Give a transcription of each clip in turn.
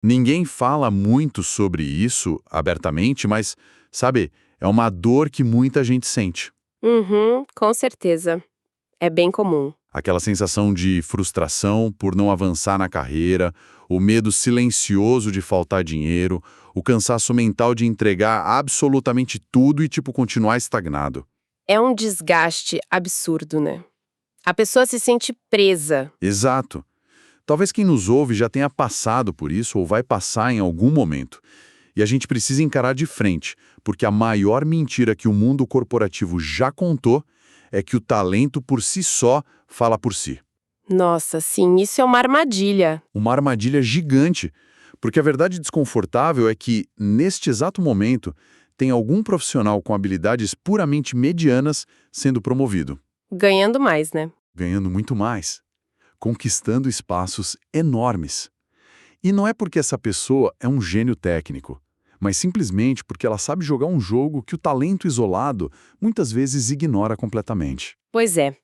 Ninguém fala muito sobre isso abertamente, mas, sabe, é uma dor que muita gente sente. Uhum, com certeza. É bem comum. Aquela sensação de frustração por não avançar na carreira, o medo silencioso de faltar dinheiro, o cansaço mental de entregar absolutamente tudo e, tipo, continuar estagnado. É um desgaste absurdo, né? A pessoa se sente presa. Exato. Talvez quem nos ouve já tenha passado por isso ou vai passar em algum momento. E a gente precisa encarar de frente, porque a maior mentira que o mundo corporativo já contou é que o talento por si só fala por si. Nossa, sim, isso é uma armadilha. Uma armadilha gigante, porque a verdade desconfortável é que, neste exato momento, tem algum profissional com habilidades puramente medianas sendo promovido, Ganhando mais, né? ganhando muito mais, conquistando espaços enormes. E não é porque essa pessoa é um gênio técnico, mas simplesmente porque ela sabe jogar um jogo que o talento isolado muitas vezes ignora completamente. Pois é.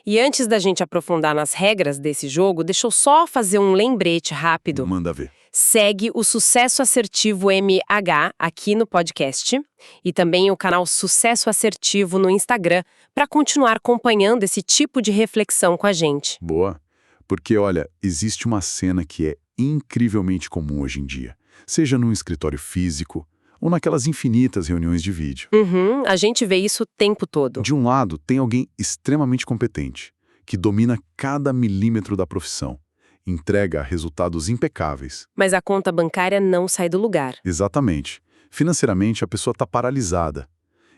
E antes da gente aprofundar nas regras desse jogo, deixa eu só fazer um lembrete rápido. Manda ver. Segue o Sucesso Assertivo MH aqui no podcast e também o canal Sucesso Assertivo no Instagram para continuar acompanhando esse tipo de reflexão com a gente. Boa. Porque, olha, existe uma cena que é incrivelmente comum hoje em dia, seja num escritório físico ou naquelas infinitas reuniões de vídeo. Uhum, a gente vê isso o tempo todo. De um lado, tem alguém extremamente competente, que domina cada milímetro da profissão, entrega resultados impecáveis. Mas a conta bancária não sai do lugar. Exatamente. Financeiramente, a pessoa está paralisada.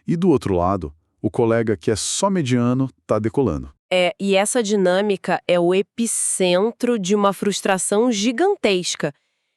E do outro lado, o colega que é só mediano está decolando. E essa dinâmica é o epicentro de uma frustração gigantesca.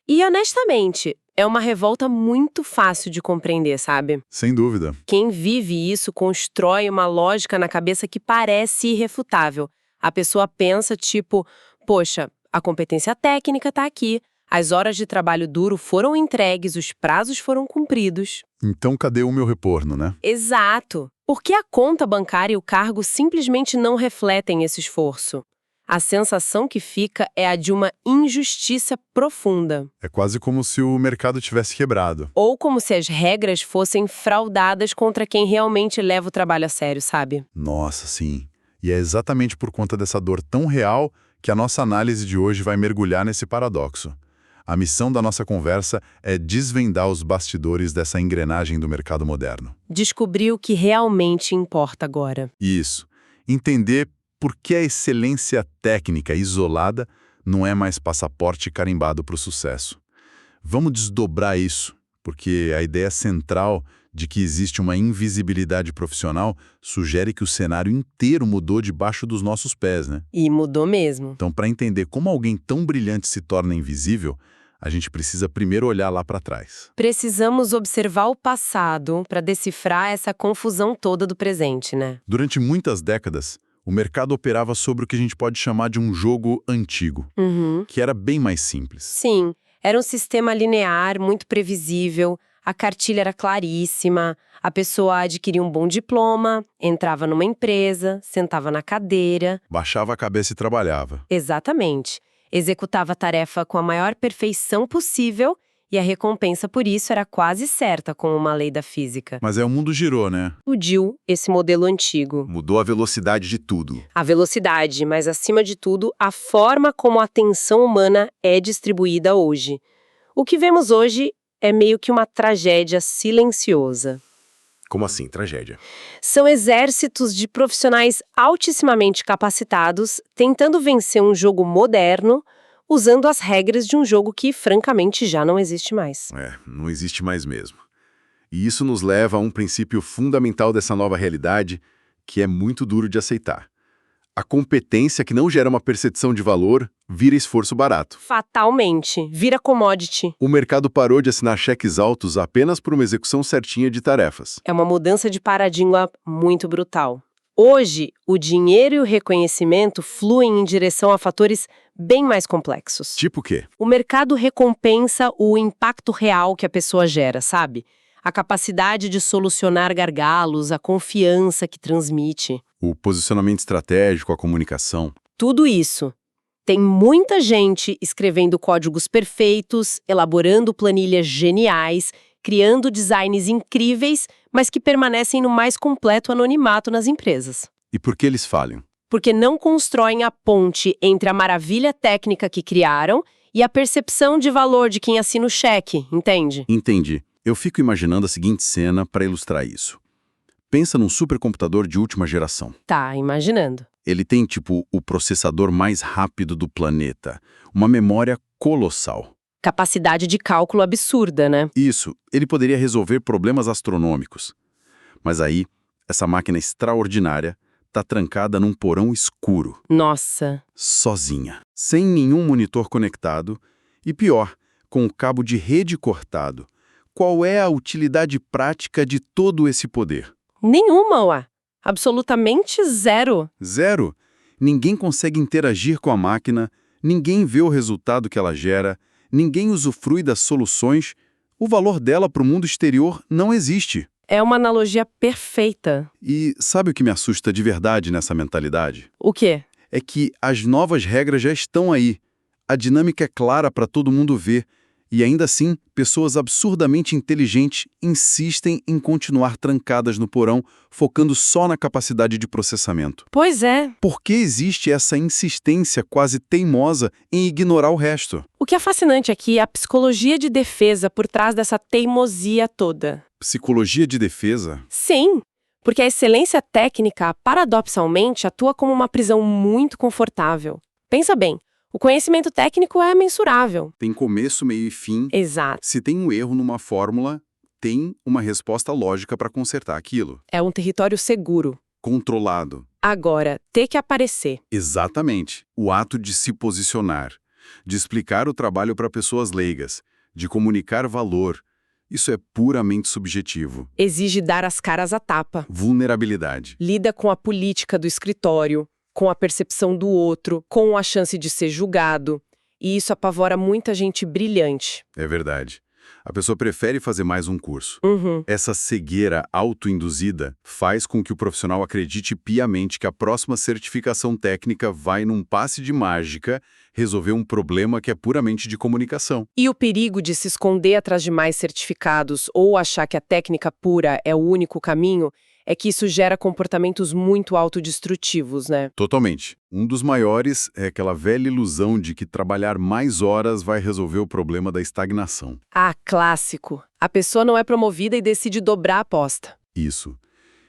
E, honestamente, é uma revolta muito fácil de compreender, sabe? Sem dúvida. Quem vive isso constrói uma lógica na cabeça que parece irrefutável. A pessoa pensa, tipo, poxa, a competência técnica tá aqui, as horas de trabalho duro foram entregues, os prazos foram cumpridos. Então, cadê o meu retorno, né? Exato. Porque a conta bancária e o cargo simplesmente não refletem esse esforço. A sensação que fica é a de uma injustiça profunda. É quase como se o mercado tivesse quebrado. Ou como se as regras fossem fraudadas contra quem realmente leva o trabalho a sério, sabe? Nossa, sim. E é exatamente por conta dessa dor tão real que a nossa análise de hoje vai mergulhar nesse paradoxo. A missão da nossa conversa é desvendar os bastidores dessa engrenagem do mercado moderno. Descobrir o que realmente importa agora. Isso. Entender por que a excelência técnica isolada não é mais passaporte carimbado para o sucesso. Vamos desdobrar isso, porque a ideia central de que existe uma invisibilidade profissional sugere que o cenário inteiro mudou debaixo dos nossos pés, né? E mudou mesmo. Então, para entender como alguém tão brilhante se torna invisível, a gente precisa primeiro olhar lá para trás. Precisamos observar o passado para decifrar essa confusão toda do presente, né? Durante muitas décadas, o mercado operava sobre o que a gente pode chamar de um jogo antigo, que era bem mais simples. Sim, era um sistema linear, muito previsível, a cartilha era claríssima, a pessoa adquiria um bom diploma, entrava numa empresa, sentava na cadeira. Baixava a cabeça e trabalhava. Exatamente. Executava a tarefa com a maior perfeição possível e a recompensa por isso era quase certa, como uma lei da física. Mas o mundo girou, né? Explodiu esse modelo antigo. Mudou a velocidade de tudo. A velocidade, mas acima de tudo, a forma como a atenção humana é distribuída hoje. O que vemos hoje é meio que uma tragédia silenciosa. Como assim, tragédia? São exércitos de profissionais altissimamente capacitados tentando vencer um jogo moderno, usando as regras de um jogo que, francamente, já não existe mais. Não existe mais mesmo. E isso nos leva a um princípio fundamental dessa nova realidade, que é muito duro de aceitar. A competência que não gera uma percepção de valor vira esforço barato. Fatalmente. Vira commodity. O mercado parou de assinar cheques altos apenas por uma execução certinha de tarefas. É uma mudança de paradigma muito brutal. Hoje, o dinheiro e o reconhecimento fluem em direção a fatores bem mais complexos. Tipo o quê? O mercado recompensa o impacto real que a pessoa gera, sabe? A capacidade de solucionar gargalos, a confiança que transmite. O posicionamento estratégico, a comunicação. Tudo isso. Tem muita gente escrevendo códigos perfeitos, elaborando planilhas geniais, criando designs incríveis, mas que permanecem no mais completo anonimato nas empresas. E por que eles falham? Porque não constroem a ponte entre a maravilha técnica que criaram e a percepção de valor de quem assina o cheque, entende? Entendi. Eu fico imaginando a seguinte cena para ilustrar isso. Pensa num supercomputador de última geração. Tá, imaginando. Ele tem, tipo, o processador mais rápido do planeta, uma memória colossal. Capacidade de cálculo absurda, né? Isso, ele poderia resolver problemas astronômicos. Mas aí, essa máquina extraordinária está trancada num porão escuro, Nossa, sozinha, sem nenhum monitor conectado e, pior, com o cabo de rede cortado. Qual é a utilidade prática de todo esse poder? nenhuma, ué. Absolutamente zero. Zero. Ninguém consegue interagir com a máquina, ninguém vê o resultado que ela gera, ninguém usufrui das soluções. O valor dela para o mundo exterior não existe. É uma analogia perfeita. E sabe o que me assusta de verdade nessa mentalidade? O quê? É que as novas regras já estão aí. A dinâmica é clara para todo mundo ver. E ainda assim, pessoas absurdamente inteligentes insistem em continuar trancadas no porão, focando só na capacidade de processamento. Pois é. Por que existe essa insistência quase teimosa em ignorar o resto? O que é fascinante aqui é a psicologia de defesa por trás dessa teimosia toda. Psicologia de defesa? Sim, porque a excelência técnica, paradoxalmente, atua como uma prisão muito confortável. Pensa bem, o conhecimento técnico é mensurável. Tem começo, meio e fim. Exato. Se tem um erro numa fórmula, tem uma resposta lógica para consertar aquilo. É um território seguro. Controlado. Agora, ter que aparecer. Exatamente. O ato de se posicionar, de explicar o trabalho para pessoas leigas, de comunicar valor. Isso é puramente subjetivo. Exige dar as caras à tapa. Vulnerabilidade. Lida com a política do escritório, com a percepção do outro, com a chance de ser julgado. E isso apavora muita gente brilhante. É verdade. A pessoa prefere fazer mais um curso. Uhum. Essa cegueira autoinduzida faz com que o profissional acredite piamente que a próxima certificação técnica vai, num passe de mágica, resolver um problema que é puramente de comunicação. E o perigo de se esconder atrás de mais certificados ou achar que a técnica pura é o único caminho é que isso gera comportamentos muito autodestrutivos, né? Totalmente. Um dos maiores é aquela velha ilusão de que trabalhar mais horas vai resolver o problema da estagnação. Ah, clássico. A pessoa não é promovida e decide dobrar a aposta. Isso.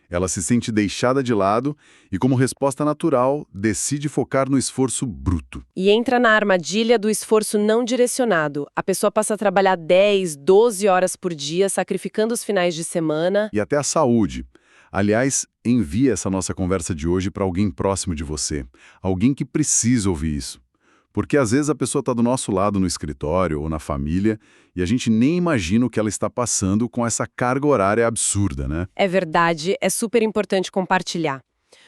Ela se sente deixada de lado e, como resposta natural, decide focar no esforço bruto. E entra na armadilha do esforço não direcionado. A pessoa passa a trabalhar 10, 12 horas por dia, sacrificando os finais de semana. E até a saúde. Aliás, envie essa nossa conversa de hoje para alguém próximo de você. Alguém que precisa ouvir isso. Porque às vezes a pessoa está do nosso lado no escritório ou na família e a gente nem imagina o que ela está passando com essa carga horária absurda, né? É verdade, é super importante compartilhar.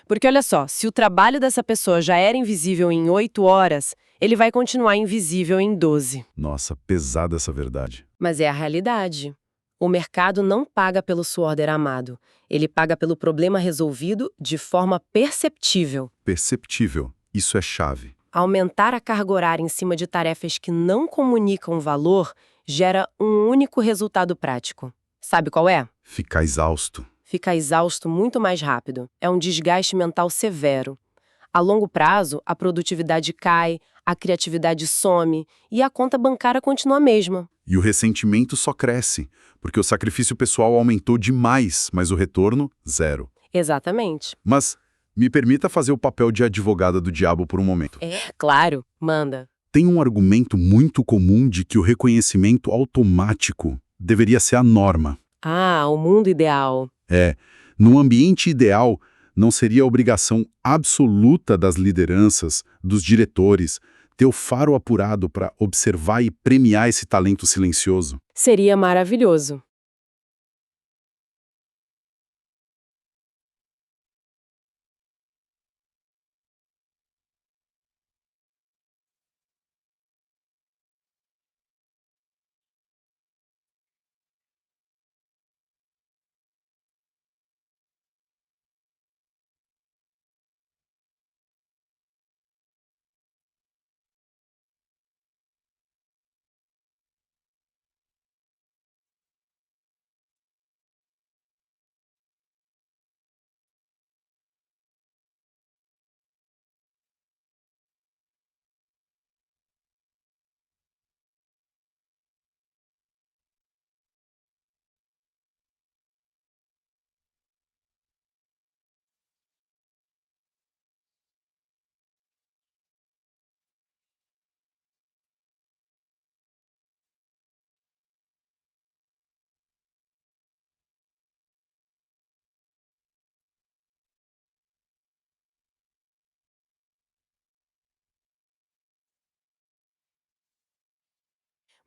Porque olha só, se o trabalho dessa pessoa já era invisível em 8 horas, ele vai continuar invisível em 12. Nossa, pesada essa verdade. Mas é a realidade. O mercado não paga pelo suor derramado. Ele paga pelo problema resolvido de forma perceptível. Perceptível. Isso é chave. Aumentar a carga horária em cima de tarefas que não comunicam valor gera um único resultado prático. Sabe qual é? Ficar exausto. Fica exausto muito mais rápido. É um desgaste mental severo. A longo prazo, a produtividade cai, a criatividade some e a conta bancária continua a mesma. E o ressentimento só cresce, porque o sacrifício pessoal aumentou demais, mas o retorno, zero. Exatamente. Mas me permita fazer o papel de advogada do diabo por um momento. É, claro, manda. Tem um argumento muito comum de que o reconhecimento automático deveria ser a norma. Ah, o mundo ideal. Num ambiente ideal, não seria obrigação absoluta das lideranças, dos diretores, ter o faro apurado para observar e premiar esse talento silencioso. Seria maravilhoso.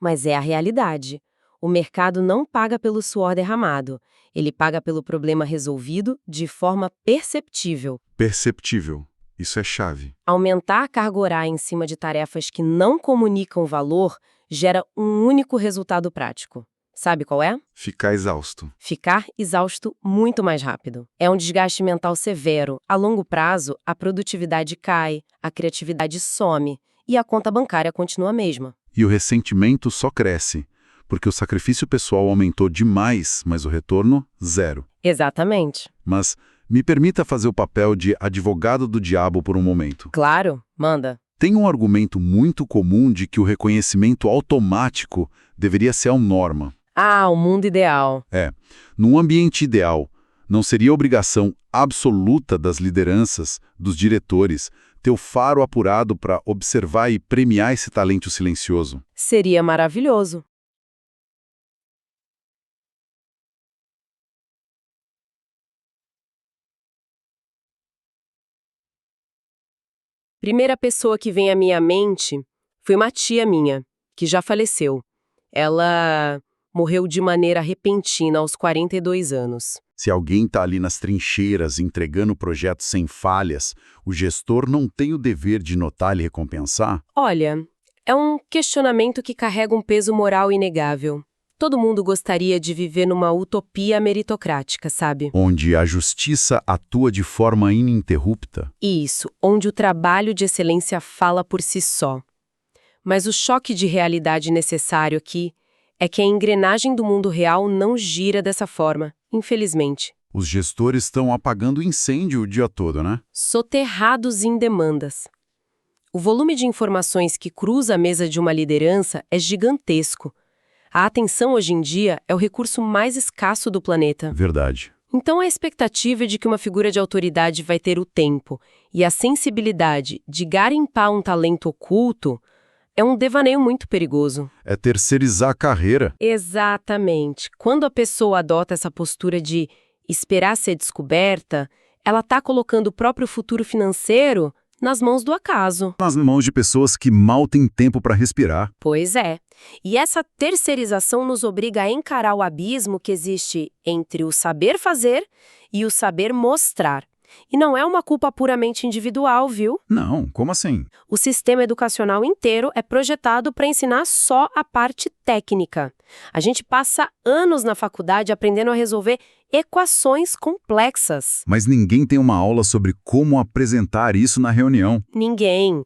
mas é a realidade. O mercado não paga pelo suor derramado. Ele paga pelo problema resolvido de forma perceptível. Perceptível. Isso é chave. Aumentar a carga horária em cima de tarefas que não comunicam valor gera um único resultado prático. Sabe qual é? Ficar exausto. Ficar exausto muito mais rápido. É um desgaste mental severo. A longo prazo, a produtividade cai, a criatividade some e a conta bancária continua a mesma. E o ressentimento só cresce, porque o sacrifício pessoal aumentou demais, mas o retorno, zero. Exatamente. Mas me permita fazer o papel de advogado do diabo por um momento. Claro, manda. Tem um argumento muito comum de que o reconhecimento automático deveria ser a norma. Ah, o mundo ideal. Num ambiente ideal, não seria obrigação absoluta das lideranças, dos diretores, ter o faro apurado para observar e premiar esse talento silencioso? Seria maravilhoso. Primeira pessoa que vem à minha mente foi uma tia minha, que já faleceu. Ela morreu de maneira repentina aos 42 anos. Se alguém está ali nas trincheiras entregando projetos sem falhas, o gestor não tem o dever de notar e recompensar? Olha, é um questionamento que carrega um peso moral inegável. Todo mundo gostaria de viver numa utopia meritocrática, sabe? Onde a justiça atua de forma ininterrupta? Isso, onde o trabalho de excelência fala por si só. Mas o choque de realidade necessário aqui é que a engrenagem do mundo real não gira dessa forma, infelizmente. Os gestores estão apagando incêndio o dia todo, né? Soterrados em demandas. O volume de informações que cruza a mesa de uma liderança é gigantesco. A atenção hoje em dia é o recurso mais escasso do planeta. Verdade. Então a expectativa é de que uma figura de autoridade vai ter o tempo e a sensibilidade de garimpar um talento oculto é um devaneio muito perigoso. É terceirizar a carreira. Exatamente. Quando a pessoa adota essa postura de esperar ser descoberta, ela está colocando o próprio futuro financeiro nas mãos do acaso. Nas mãos de pessoas que mal têm tempo para respirar. Pois é. E essa terceirização nos obriga a encarar o abismo que existe entre o saber fazer e o saber mostrar. E não é uma culpa puramente individual, viu? Não, como assim? O sistema educacional inteiro é projetado para ensinar só a parte técnica. A gente passa anos na faculdade aprendendo a resolver equações complexas. Mas ninguém tem uma aula sobre como apresentar isso na reunião. Ninguém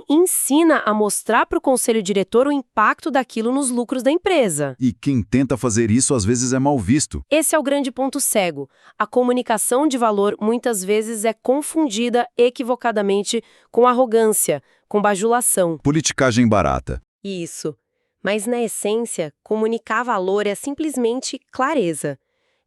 ensina a mostrar para o conselho diretor o impacto daquilo nos lucros da empresa. E quem tenta fazer isso às vezes é mal visto. Esse é o grande ponto cego. A comunicação de valor muitas vezes é confundida equivocadamente com arrogância, com bajulação. Politicagem barata. Isso. Mas, na essência, comunicar valor é simplesmente clareza.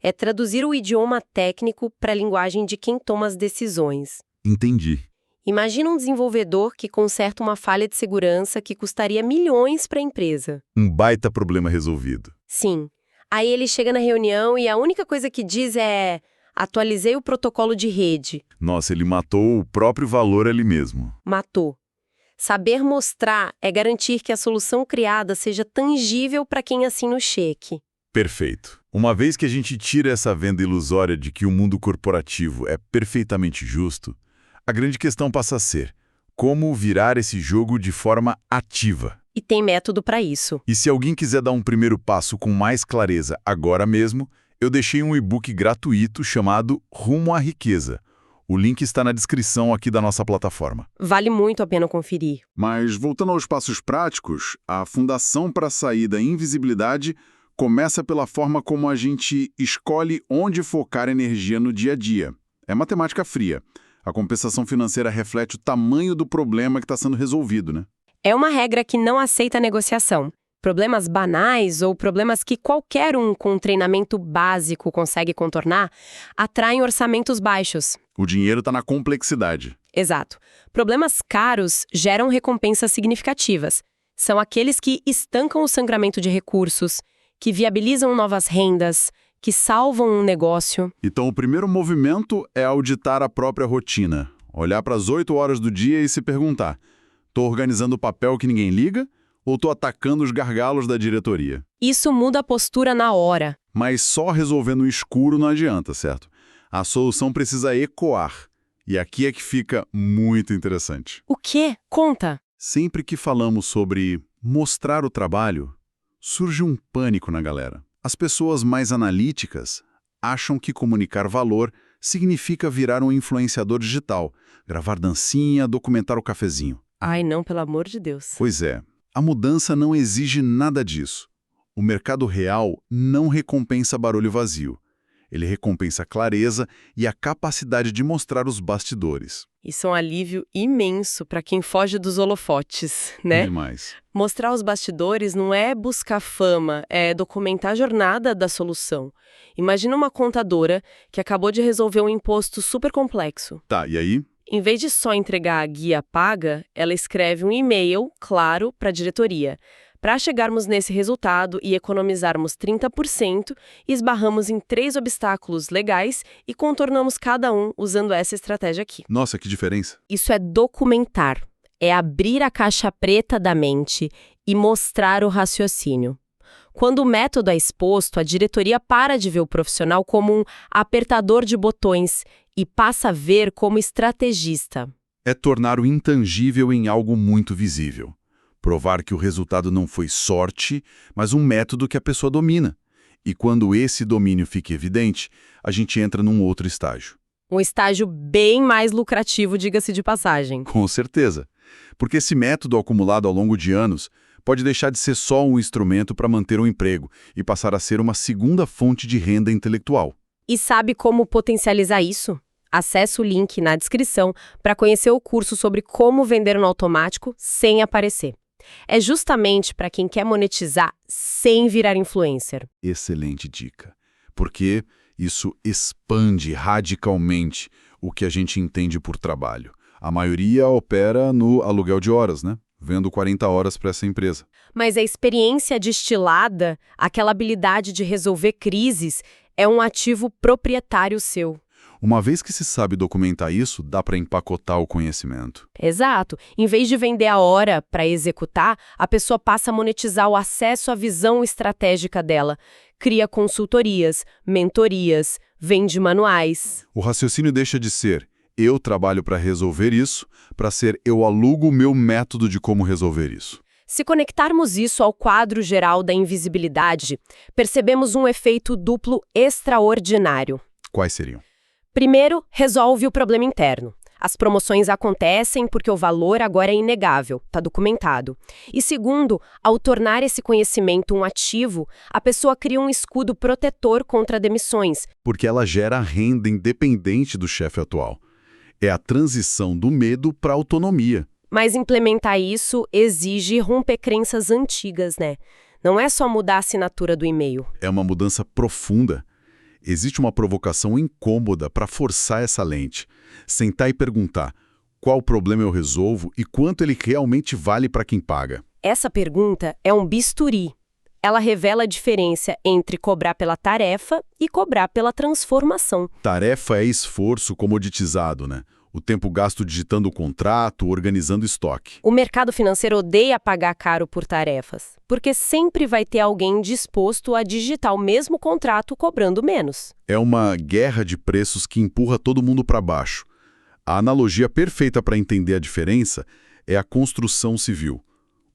É traduzir o idioma técnico para a linguagem de quem toma as decisões. Entendi. Imagina um desenvolvedor que conserta uma falha de segurança que custaria milhões para a empresa. Um baita problema resolvido. Sim. Aí ele chega na reunião e a única coisa que diz é: atualizei o protocolo de rede. Nossa, ele matou o próprio valor ali mesmo. Matou. Saber mostrar é garantir que a solução criada seja tangível para quem assina o cheque. Perfeito. Uma vez que a gente tira essa venda ilusória de que o mundo corporativo é perfeitamente justo, a grande questão passa a ser: como virar esse jogo de forma ativa? E tem método para isso. E se alguém quiser dar um primeiro passo com mais clareza agora mesmo, eu deixei um e-book gratuito chamado Rumo à Riqueza. O link está na descrição aqui da nossa plataforma. Vale muito a pena conferir. Mas, voltando aos passos práticos, a fundação para sair da invisibilidade começa pela forma como a gente escolhe onde focar energia no dia a dia. É matemática fria. A compensação financeira reflete o tamanho do problema que está sendo resolvido, né? É uma regra que não aceita negociação. Problemas banais ou problemas que qualquer um com treinamento básico consegue contornar atraem orçamentos baixos. O dinheiro está na complexidade. Exato. Problemas caros geram recompensas significativas. São aqueles que estancam o sangramento de recursos, que viabilizam novas rendas, que salvam um negócio. Então, o primeiro movimento é auditar a própria rotina. Olhar para as 8 horas do dia e se perguntar: estou organizando o papel que ninguém liga? ou tô atacando os gargalos da diretoria? Isso muda a postura na hora. Mas só resolver no escuro não adianta, certo? A solução precisa ecoar. E aqui é que fica muito interessante. O quê? Conta! Sempre que falamos sobre mostrar o trabalho, surge um pânico na galera. As pessoas mais analíticas acham que comunicar valor significa virar um influenciador digital, gravar dancinha, documentar o cafezinho. Ai, não, pelo amor de Deus. Pois é, a mudança não exige nada disso. O mercado real não recompensa barulho vazio. Ele recompensa a clareza e a capacidade de mostrar os bastidores. Isso é um alívio imenso para quem foge dos holofotes, né? Demais. Mostrar os bastidores não é buscar fama, é documentar a jornada da solução. Imagina uma contadora que acabou de resolver um imposto super complexo. Tá, e aí? Em vez de só entregar a guia paga, ela escreve um e-mail, claro, para a diretoria. Para chegarmos nesse resultado e economizarmos 30%, esbarramos em 3 obstáculos legais e contornamos cada um usando essa estratégia aqui. Nossa, que diferença. Isso é documentar, é abrir a caixa preta da mente e mostrar o raciocínio. Quando o método é exposto, a diretoria para de ver o profissional como um apertador de botões e passa a ver como estrategista. É tornar o intangível em algo muito visível. Provar que o resultado não foi sorte, mas um método que a pessoa domina. E quando esse domínio fica evidente, a gente entra num outro estágio. Um estágio bem mais lucrativo, diga-se de passagem. Com certeza. Porque esse método acumulado ao longo de anos pode deixar de ser só um instrumento para manter um emprego e passar a ser uma segunda fonte de renda intelectual. E sabe como potencializar isso? Acesse o link na descrição para conhecer o curso sobre como vender no automático sem aparecer. É justamente para quem quer monetizar sem virar influencer. Excelente dica. Porque isso expande radicalmente o que a gente entende por trabalho. A maioria opera no aluguel de horas, né? Vendo 40 horas para essa empresa. Mas a experiência destilada, aquela habilidade de resolver crises, é um ativo proprietário seu. Uma vez que se sabe documentar isso, dá para empacotar o conhecimento. Exato. Em vez de vender a hora para executar, a pessoa passa a monetizar o acesso à visão estratégica dela. Cria consultorias, mentorias, vende manuais. O raciocínio deixa de ser eu trabalho para resolver isso, para ser eu alugo o meu método de como resolver isso. Se conectarmos isso ao quadro geral da invisibilidade, percebemos um efeito duplo extraordinário. Quais seriam? Primeiro, resolve o problema interno. As promoções acontecem porque o valor agora é inegável, está documentado. E segundo, ao tornar esse conhecimento um ativo, a pessoa cria um escudo protetor contra demissões. Porque ela gera renda independente do chefe atual. É a transição do medo para a autonomia. Mas implementar isso exige romper crenças antigas, né? Não é só mudar a assinatura do e-mail. É uma mudança profunda. Existe uma provocação incômoda para forçar essa lente. Sentar e perguntar qual problema eu resolvo e quanto ele realmente vale para quem paga. Essa pergunta é um bisturi. Ela revela a diferença entre cobrar pela tarefa e cobrar pela transformação. Tarefa é esforço comoditizado, né? O tempo gasto digitando o contrato, organizando estoque. O mercado financeiro odeia pagar caro por tarefas, porque sempre vai ter alguém disposto a digitar o mesmo contrato cobrando menos. É uma guerra de preços que empurra todo mundo para baixo. A analogia perfeita para entender a diferença é a construção civil.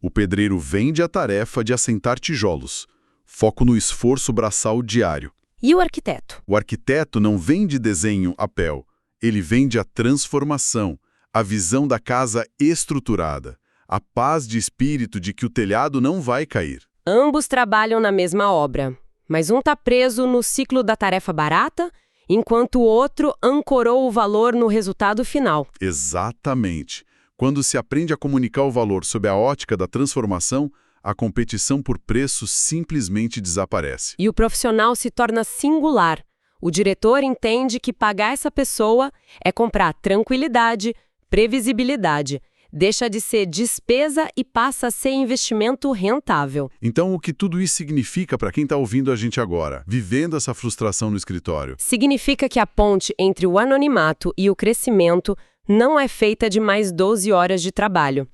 O pedreiro vende a tarefa de assentar tijolos. Foco no esforço braçal diário. E o arquiteto? O arquiteto não vende desenho a papel. Ele vende a transformação, a visão da casa estruturada, a paz de espírito de que o telhado não vai cair. Ambos trabalham na mesma obra, mas um está preso no ciclo da tarefa barata, enquanto o outro ancorou o valor no resultado final. Exatamente. Quando se aprende a comunicar o valor sob a ótica da transformação, a competição por preço simplesmente desaparece. E o profissional se torna singular. O diretor entende que pagar essa pessoa é comprar tranquilidade, previsibilidade. Deixa de ser despesa e passa a ser investimento rentável. Então, o que tudo isso significa para quem está ouvindo a gente agora, vivendo essa frustração no escritório? Significa que a ponte entre o anonimato e o crescimento não é feita de mais 12 horas de trabalho.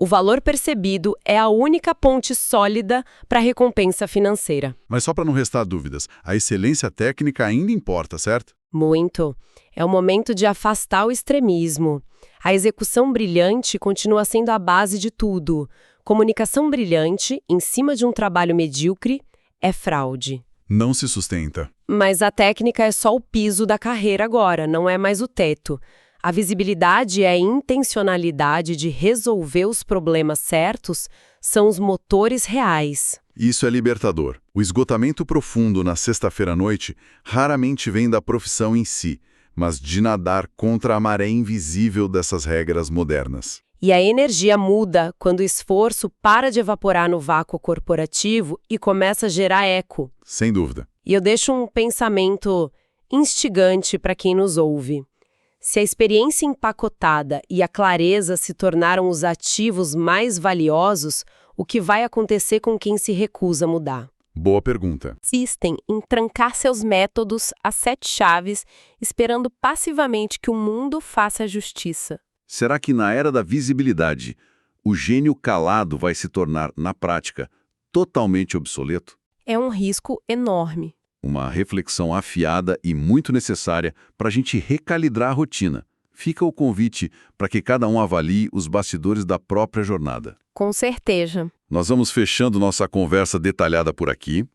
O valor percebido é a única ponte sólida para a recompensa financeira. Mas só para não restar dúvidas, a excelência técnica ainda importa, certo? Muito. É o momento de afastar o extremismo. A execução brilhante continua sendo a base de tudo. Comunicação brilhante, em cima de um trabalho medíocre, é fraude. Não se sustenta. Mas a técnica é só o piso da carreira agora, não é mais o teto. A visibilidade e a intencionalidade de resolver os problemas certos são os motores reais. Isso é libertador. O esgotamento profundo na sexta-feira à noite raramente vem da profissão em si, mas de nadar contra a maré invisível dessas regras modernas. E a energia muda quando o esforço para de evaporar no vácuo corporativo e começa a gerar eco. Sem dúvida. E eu deixo um pensamento instigante para quem nos ouve. Se a experiência empacotada e a clareza se tornaram os ativos mais valiosos, o que vai acontecer com quem se recusa a mudar? Boa pergunta. Insistem em trancar seus métodos a 7 chaves, esperando passivamente que o mundo faça a justiça. Será que na era da visibilidade, o gênio calado vai se tornar, na prática, totalmente obsoleto? É um risco enorme. Uma reflexão afiada e muito necessária para a gente recalibrar a rotina. Fica o convite para que cada um avalie os bastidores da própria jornada. Com certeza. Nós vamos fechando nossa conversa detalhada por aqui.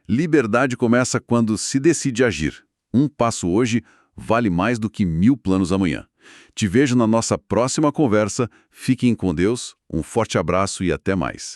Liberdade começa quando se decide agir. Um passo hoje vale mais do que 1000 planos amanhã. Te vejo na nossa próxima conversa. Fiquem com Deus, um forte abraço e até mais.